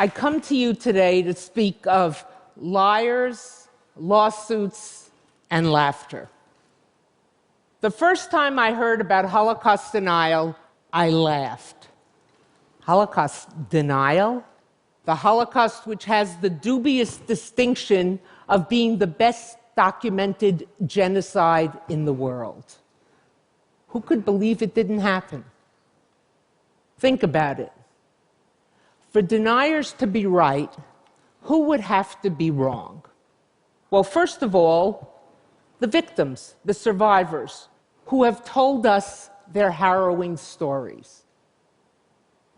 I come to you today to speak of liars, lawsuits, and laughter. The first time I heard about Holocaust denial, I laughed. Holocaust denial? The Holocaust, which has the dubious distinction of being the best documented genocide in the world. Who could believe it didn't happen? Think about it. For deniers to be right, who would have to be wrong? Well, first of all, the victims, the survivors, who have told us their harrowing stories.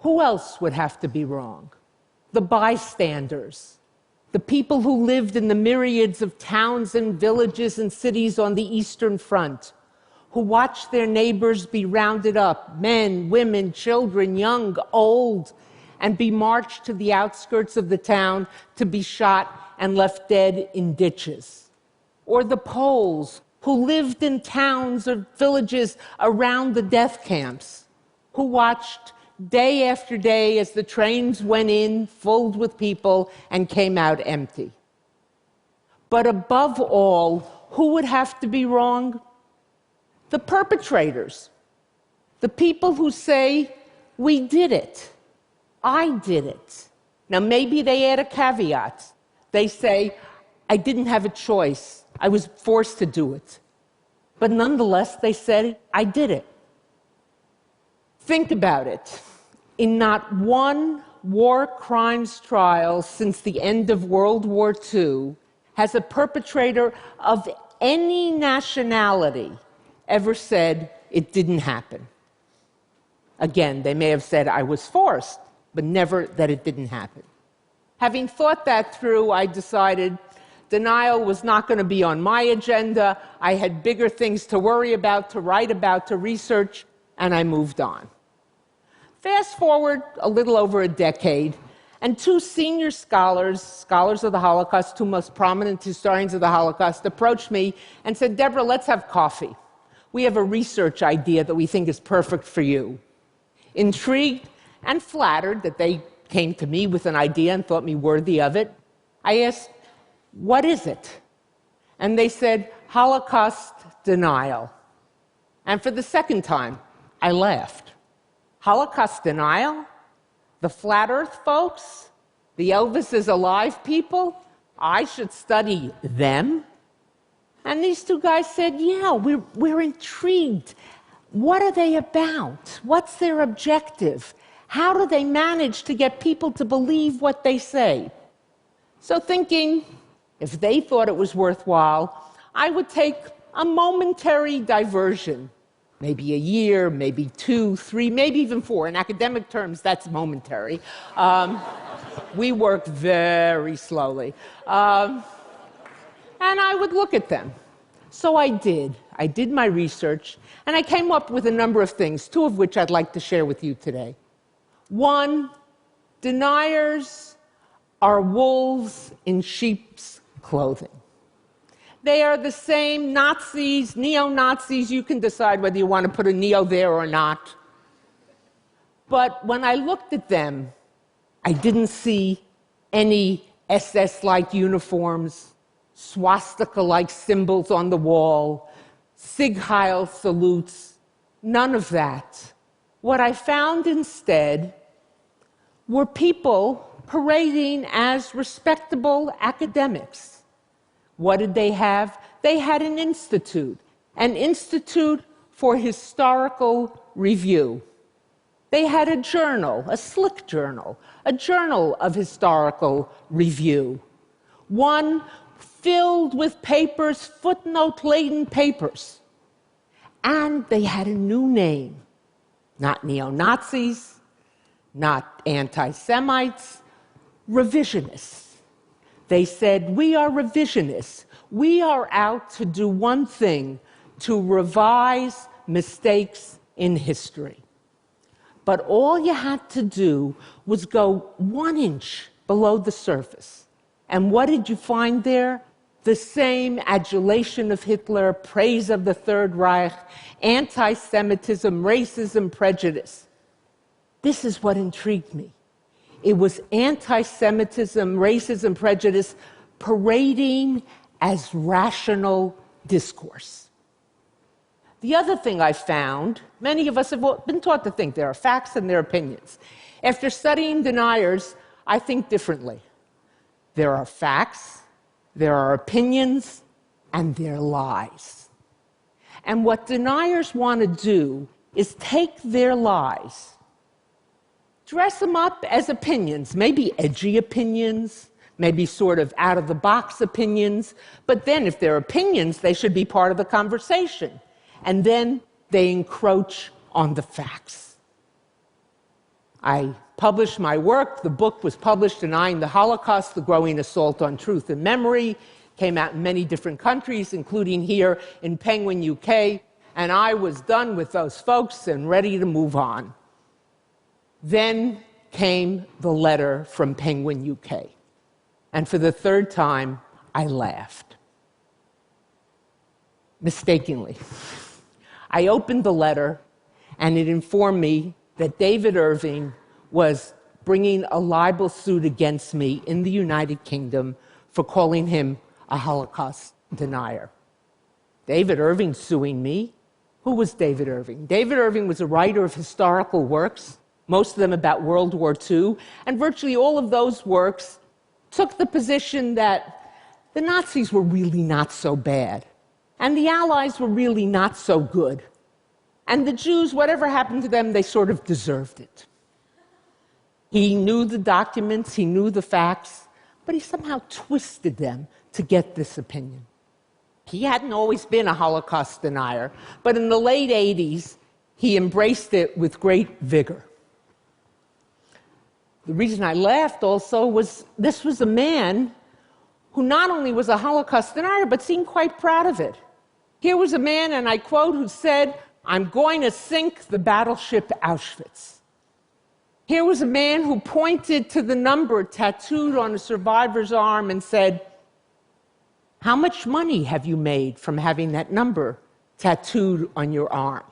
Who else would have to be wrong? The bystanders, the people who lived in the myriads of towns and villages and cities on the Eastern Front, who watched their neighbors be rounded up, men, women, children, young, old, and be marched to the outskirts of the town to be shot and left dead in ditches. Or the Poles, who lived in towns or villages around the death camps, who watched day after day as the trains went in, filled with people, and came out empty. But above all, who would have to be wrong? The perpetrators, the people who say, "We did it. I did it." Now, maybe they add a caveat. They say, "I didn't have a choice. I was forced to do it." But nonetheless, they said, "I did it." Think about it. In not one war crimes trial since the end of World War II has a perpetrator of any nationality ever said it didn't happen. Again, they may have said, "I was forced," but never that it didn't happen. Having thought that through, I decided denial was not going to be on my agenda. I had bigger things to worry about, to write about, to research, and I moved on. Fast forward a little over a decade, and two senior scholars of the Holocaust, two most prominent historians of the Holocaust, approached me and said, "Deborah, let's have coffee. We have a research idea that we think is perfect for you." Intrigued and flattered that they came to me with an idea and thought me worthy of it, I asked, "What is it?" And they said, "Holocaust denial." And for the second time, I laughed. Holocaust denial? The flat earth folks? The Elvis is alive people? I should study them? And these two guys said, "Yeah, we're intrigued. What are they about? What's their objective? How do they manage to get people to believe what they say?" So thinking, if they thought it was worthwhile, I would take a momentary diversion. Maybe a year, maybe 2, 3, maybe even 4. In academic terms, that's momentary. We work very slowly. And I would look at them. So I did. I did my research, and I came up with a number of things, 2 of which I'd like to share with you today. 1, deniers are wolves in sheep's clothing. They are the same Nazis, neo-Nazis. You can decide whether you want to put a neo there or not. But when I looked at them, I didn't see any SS-like uniforms, swastika-like symbols on the wall, Sieg Heil salutes, none of that. What I found instead were people parading as respectable academics. What did they have? They had an institute for historical review. They had a journal, a slick journal, a journal of historical review. One filled with papers, footnote-laden papers. And they had a new name. Not neo-Nazis, not anti-Semites, revisionists. They said, "We are revisionists. We are out to do one thing, to revise mistakes in history." But all you had to do was go 1 inch below the surface. And what did you find there? The same adulation of Hitler, praise of the Third Reich, anti-Semitism, racism, prejudice. This is what intrigued me. It was anti-Semitism, racism, prejudice, parading as rational discourse. The other thing I found, many of us have been taught to think there are facts and there are opinions. After studying deniers, I think differently. There are facts, there are opinions, and there are lies. And what deniers want to do is take their lies, dress them up as opinions, maybe edgy opinions, maybe sort of out-of-the-box opinions, but then if they're opinions, they should be part of the conversation. And then they encroach on the facts. I published my work. The book was published denying the Holocaust, the growing assault on truth and memory. Came out in many different countries, including here in Penguin, UK. And I was done with those folks and ready to move on. Then came the letter from Penguin, UK. And for the third time, I laughed. Mistakenly. I opened the letter, and it informed me that David Irving was bringing a libel suit against me in the United Kingdom for calling him a Holocaust denier. David Irving suing me? Who was David Irving? David Irving was a writer of historical works, most of them about World War II, and virtually all of those works took the position that the Nazis were really not so bad, and the Allies were really not so good. And the Jews, whatever happened to them, they sort of deserved it. He knew the documents, he knew the facts, but he somehow twisted them to get this opinion. He hadn't always been a Holocaust denier, but in the late 80s, he embraced it with great vigor. The reason I laughed also was this was a man who not only was a Holocaust denier, but seemed quite proud of it. Here was a man, and I quote, who said, "I'm going to sink the battleship Auschwitz." Here was a man who pointed to the number tattooed on a survivor's arm and said, "How much money have you made from having that number tattooed on your arm?"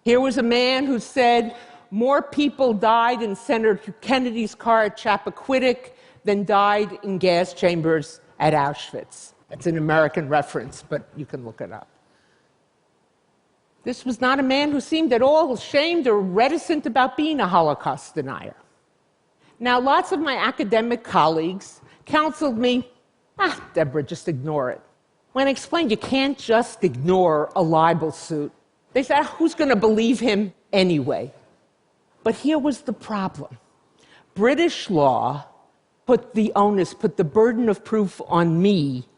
Here was a man who said, "More people died in Senator Kennedy's car at Chappaquiddick than died in gas chambers at Auschwitz." That's an American reference, but you can look it up. This was not a man who seemed at all ashamed or reticent about being a Holocaust denier. Now, lots of my academic colleagues counseled me, Deborah, just ignore it. When I explained you can't just ignore a libel suit, they said, who's going to believe him anyway? But here was the problem. British law put the onus, put the burden of proof on me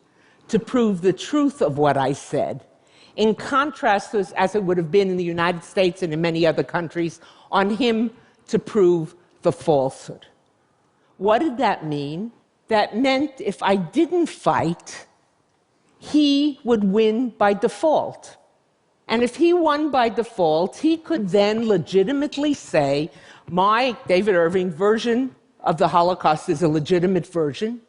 to prove the truth of what I said, in contrast to, as it would have been in the United States and in many other countries, on him to prove the falsehood. What did that mean? That meant if I didn't fight, he would win by default. And if he won by default, he could then legitimately say, my, David Irving, version of the Holocaust is a legitimate version.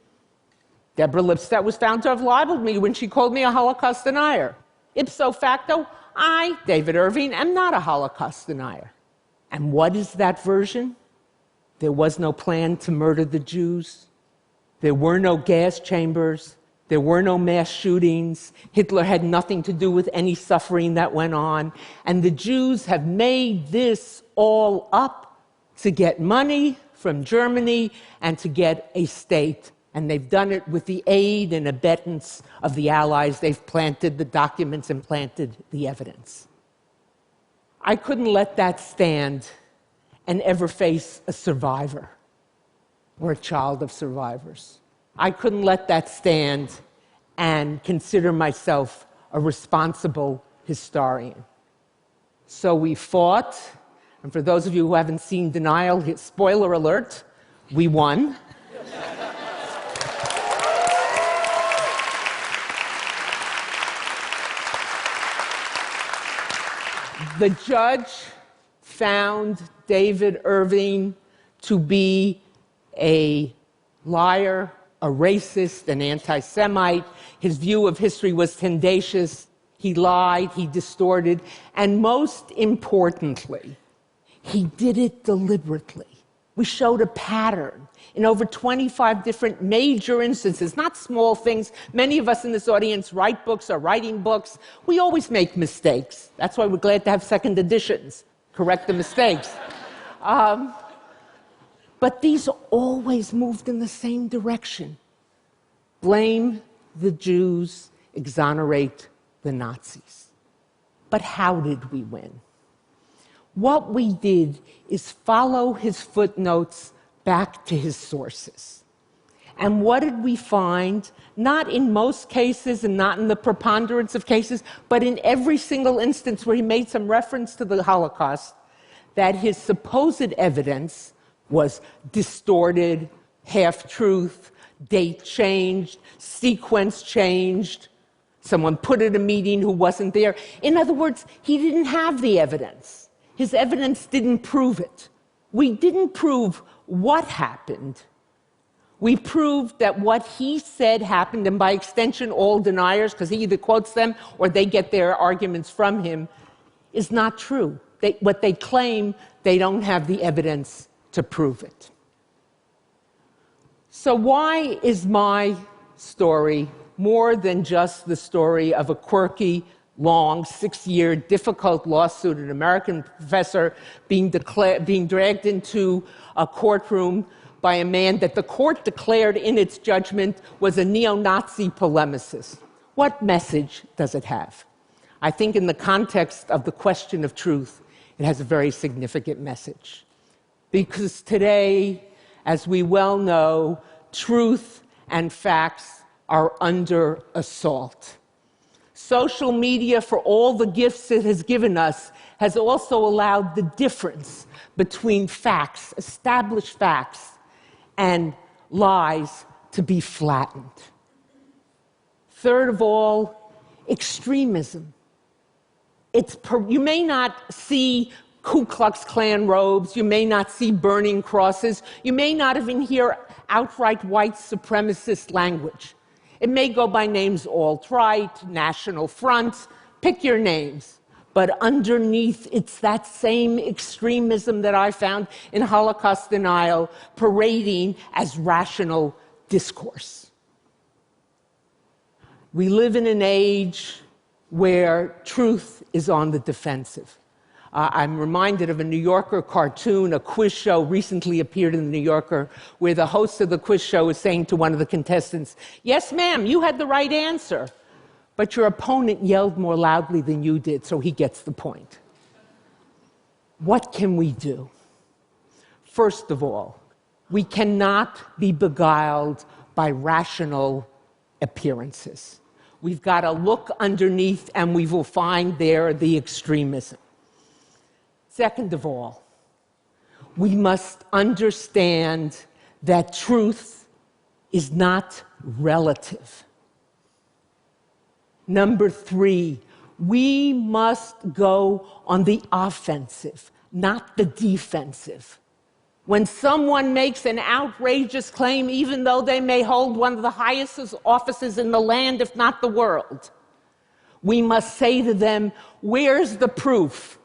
Deborah Lipstadt was found to have libeled me when she called me a Holocaust denier. Ipso facto, I, David Irving, am not a Holocaust denier. And what is that version? There was no plan to murder the Jews. There were no gas chambers. There were no mass shootings. Hitler had nothing to do with any suffering that went on. And the Jews have made this all up to get money from Germany and to get a state. And they've done it with the aid and abetance of the Allies. They've planted the documents and planted the evidence. I couldn't let that stand and ever face a survivor or a child of survivors. I couldn't let that stand and consider myself a responsible historian. So we fought, and for those of you who haven't seen Denial, spoiler alert, we won. The judge found David Irving to be a liar, a racist, an anti-Semite. His view of history was tendacious. He lied, he distorted, and most importantly, he did it deliberately. We showed a pattern in over 25 different major instances, not small things. Many of us in this audience write books or writing books. We always make mistakes. That's why we're glad to have second editions, correct the mistakes. But these always moved in the same direction. Blame the Jews, exonerate the Nazis. But how did we win? What we did is follow his footnotes back to his sources. And what did we find? Not in most cases and not in the preponderance of cases, but in every single instance where he made some reference to the Holocaust, that his supposed evidence was distorted, half-truth, date changed, sequence changed, someone put at a meeting who wasn't there. In other words, he didn't have the evidence. His evidence didn't prove it. We didn't prove what happened. We proved that what he said happened, and by extension, all deniers, because he either quotes them or they get their arguments from him, is not true. What they claim, they don't have the evidence to prove it. So why is my story more than just the story of a quirky, long, 6-year, difficult lawsuit, an American professor being dragged into a courtroom by a man that the court declared in its judgment was a neo-Nazi polemicist? What message does it have? I think in the context of the question of truth, it has a very significant message. Because today, as we well know, truth and facts are under assault. Social media, for all the gifts it has given us, has also allowed the difference between facts, established facts, and lies to be flattened. Third of all, extremism. You may not see Ku Klux Klan robes, you may not see burning crosses, you may not even hear outright white supremacist language. It may go by names alt-right, National Front, pick your names. But underneath, it's that same extremism that I found in Holocaust denial parading as rational discourse. We live in an age where truth is on the defensive. I'm reminded of a New Yorker cartoon, a quiz show recently appeared in the New Yorker, where the host of the quiz show is saying to one of the contestants, "Yes, ma'am, you had the right answer, but your opponent yelled more loudly than you did, so he gets the point." What can we do? First of all, we cannot be beguiled by rational appearances. We've got to look underneath, and we will find there the extremism. Second of all, we must understand that truth is not relative. Number 3, we must go on the offensive, not the defensive. When someone makes an outrageous claim, even though they may hold one of the highest offices in the land, if not the world, we must say to them, where's the proof?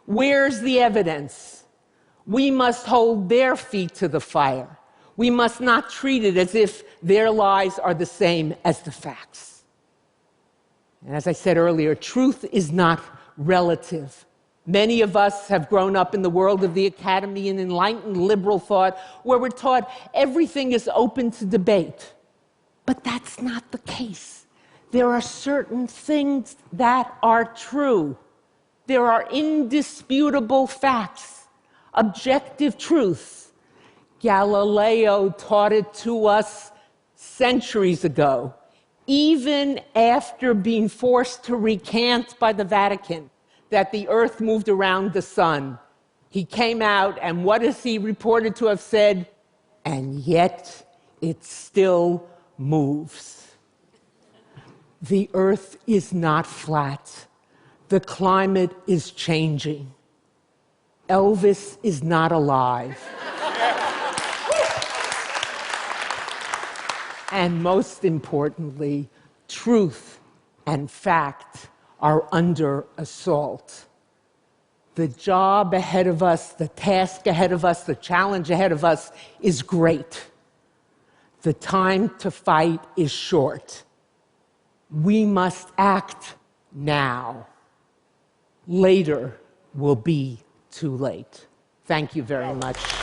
Where's the evidence? We must hold their feet to the fire. We must not treat it as if their lies are the same as the facts. And as I said earlier, truth is not relative. Many of us have grown up in the world of the academy and enlightened liberal thought, where we're taught everything is open to debate. But that's not the case. There are certain things that are true. There are indisputable facts, objective truths. Galileo taught it to us centuries ago, even after being forced to recant by the Vatican that the earth moved around the sun. He came out, and what is he reported to have said? And yet it still moves. The earth is not flat. The climate is changing. Elvis is not alive. And most importantly, truth and fact are under assault. The job ahead of us, the task ahead of us, the challenge ahead of us is great. The time to fight is short. We must act now. Later will be too late. Thank you very much.